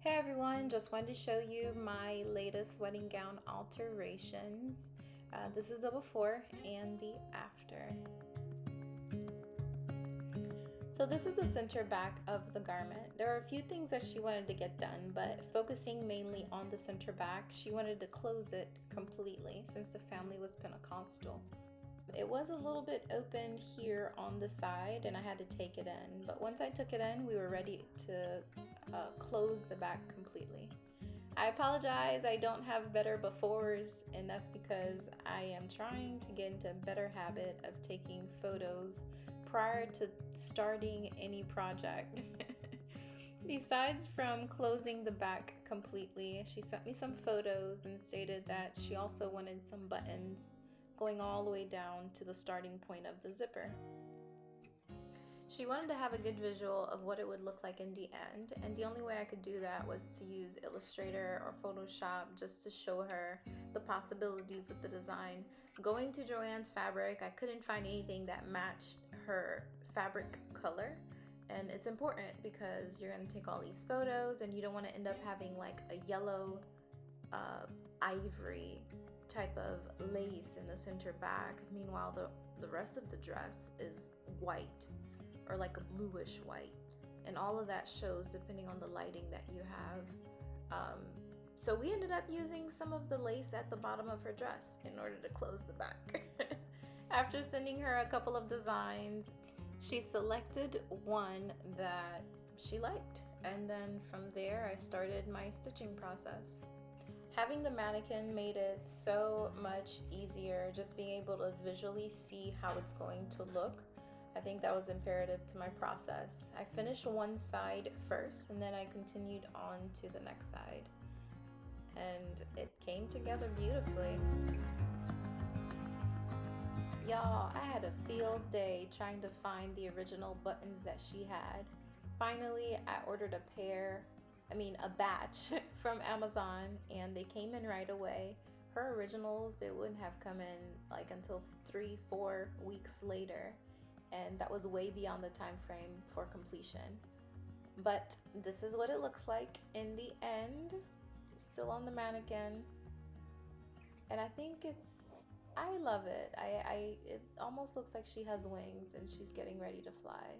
Hey everyone, just wanted to show you my latest wedding gown alterations. This is the before and the after. So this is the center back of the garment. There are a few things that she wanted to get done, but focusing mainly on the center back, she wanted to close it completely since the family was Pentecostal. It was a little bit open here on the side and I had to take it in, but once I took it in, we were ready to close the back completely. I apologize, I don't have better befores, and that's because I am trying to get into a better habit of taking photos prior to starting any project. Besides from closing the back completely, she sent me some photos and stated that she also wanted some buttons going all the way down to the starting point of the zipper. She wanted to have a good visual of what it would look like in the end, and the only way I could do that was to use Illustrator or Photoshop just to show her the possibilities with the design. Going to Joann's fabric, I couldn't find anything that matched her fabric color, and it's important because you're going to take all these photos and you don't want to end up having like a yellow ivory type of lace in the center back. Meanwhile, the rest of the dress is white or like a bluish white, and all of that shows depending on the lighting that you have. So we ended up using some of the lace at the bottom of her dress in order to close the back. After sending her a couple of designs, she selected one that she liked, and then from there I started my stitching process. Having the mannequin made it so much easier, just being able to visually see how it's going to look. I think that was imperative to my process. I finished one side first and then I continued on to the next side. And it came together beautifully. Y'all, I had a field day trying to find the original buttons that she had. Finally, I ordered a batch from Amazon, and they came in right away. Her originals, they wouldn't have come in like until 3-4 weeks later, and that was way beyond the time frame for completion. But this is what it looks like in the end. It's still on the mannequin, and I love it. It almost looks like she has wings and she's getting ready to fly.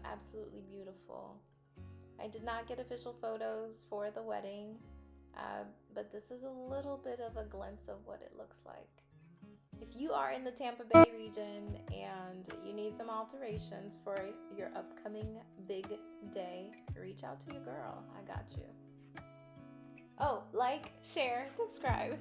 Absolutely beautiful. I did not get official photos for the wedding, but this is a little bit of a glimpse of what it looks like. If you are in the Tampa Bay region and you need some alterations for your upcoming big day, reach out to your girl. I got you. Oh, like, share, subscribe.